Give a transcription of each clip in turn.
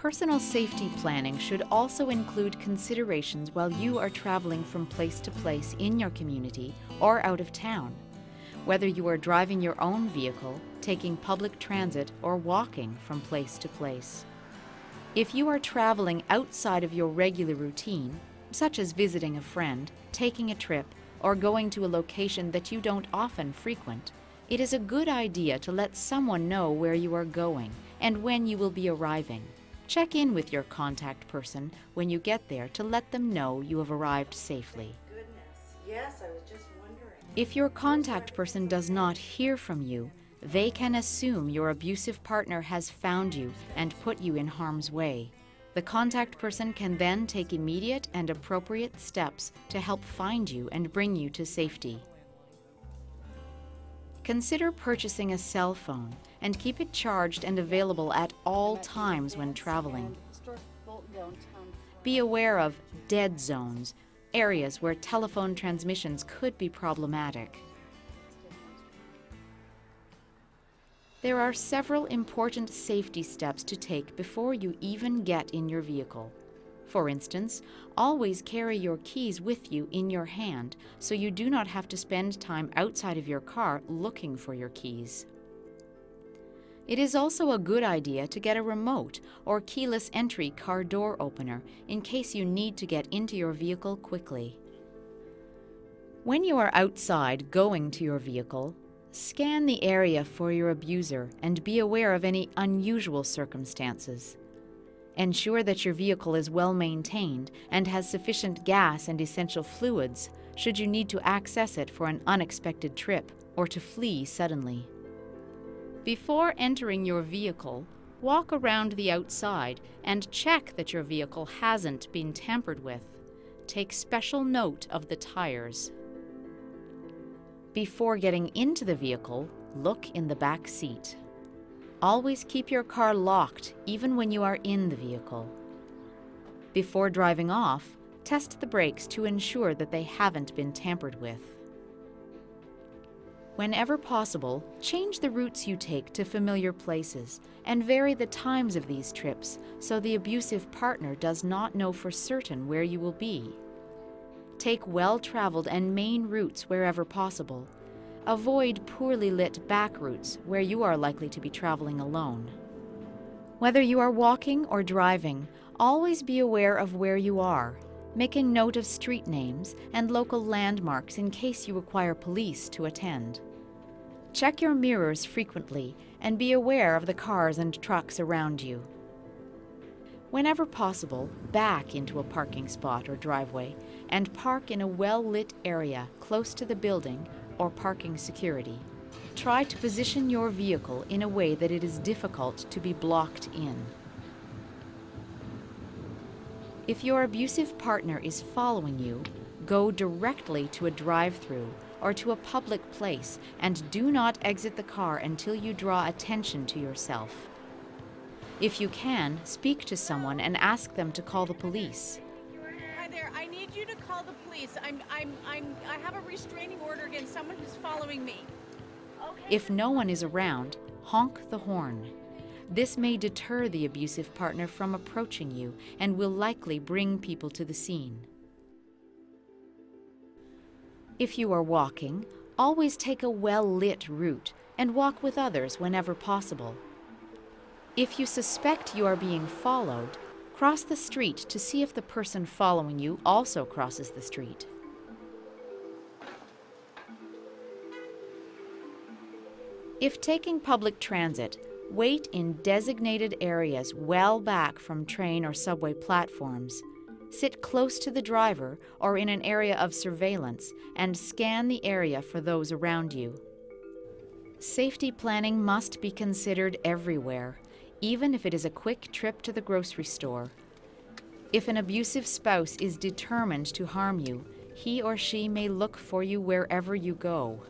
Personal safety planning should also include considerations while you are traveling from place to place in your community or out of town. Whether you are driving your own vehicle, taking public transit, or walking from place to place. If you are traveling outside of your regular routine, such as visiting a friend, taking a trip, or going to a location that you don't often frequent, it is a good idea to let someone know where you are going and when you will be arriving. Check in with your contact person when you get there to let them know you have arrived safely. Goodness. Yes, I was just wondering. If your contact person does not hear from you, they can assume your abusive partner has found you and put you in harm's way. The contact person can then take immediate and appropriate steps to help find you and bring you to safety. Consider purchasing a cell phone and keep it charged and available at all times when traveling. Be aware of dead zones, areas where telephone transmissions could be problematic. There are several important safety steps to take before you even get in your vehicle. For instance, always carry your keys with you in your hand so you do not have to spend time outside of your car looking for your keys. It is also a good idea to get a remote or keyless entry car door opener in case you need to get into your vehicle quickly. When you are outside going to your vehicle, scan the area for your abuser and be aware of any unusual circumstances. Ensure that your vehicle is well maintained and has sufficient gas and essential fluids should you need to access it for an unexpected trip or to flee suddenly. Before entering your vehicle, walk around the outside and check that your vehicle hasn't been tampered with. Take special note of the tires. Before getting into the vehicle, look in the back seat. Always keep your car locked, even when you are in the vehicle. Before driving off, test the brakes to ensure that they haven't been tampered with. Whenever possible, change the routes you take to familiar places and vary the times of these trips so the abusive partner does not know for certain where you will be. Take well-traveled and main routes wherever possible. Avoid poorly lit back routes where you are likely to be traveling alone. Whether you are walking or driving, always be aware of where you are, making note of street names and local landmarks in case you require police to attend. Check your mirrors frequently and be aware of the cars and trucks around you. Whenever possible, back into a parking spot or driveway and park in a well-lit area close to the building or parking security. Try to position your vehicle in a way that it is difficult to be blocked in. If your abusive partner is following you, go directly to a drive-through or to a public place and do not exit the car until you draw attention to yourself. If you can, speak to someone and ask them to call the police. Hi there, I need you to call the police. I have a restraining order against someone who's following me. Okay. If no one is around, honk the horn. This may deter the abusive partner from approaching you and will likely bring people to the scene. If you are walking, always take a well-lit route and walk with others whenever possible. If you suspect you are being followed, cross the street to see if the person following you also crosses the street. If taking public transit, wait in designated areas well back from train or subway platforms. Sit close to the driver or in an area of surveillance and scan the area for those around you. Safety planning must be considered everywhere, even if it is a quick trip to the grocery store. If an abusive spouse is determined to harm you, he or she may look for you wherever you go.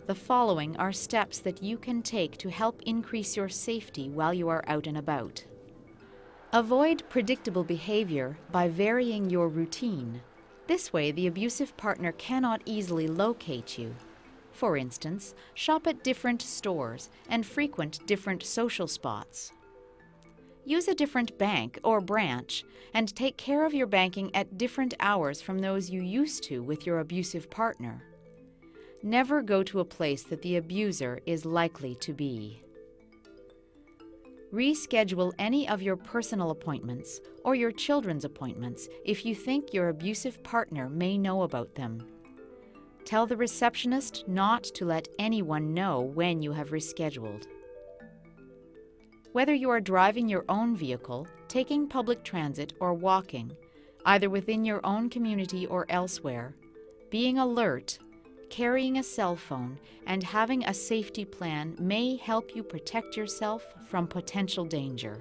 The following are steps that you can take to help increase your safety while you are out and about. Avoid predictable behavior by varying your routine. This way, the abusive partner cannot easily locate you. For instance, shop at different stores and frequent different social spots. Use a different bank or branch and take care of your banking at different hours from those you used to with your abusive partner. Never go to a place that the abuser is likely to be. Reschedule any of your personal appointments or your children's appointments if you think your abusive partner may know about them. Tell the receptionist not to let anyone know when you have rescheduled. Whether you are driving your own vehicle, taking public transit, or walking, either within your own community or elsewhere, being alert, carrying a cell phone, and having a safety plan may help you protect yourself from potential danger.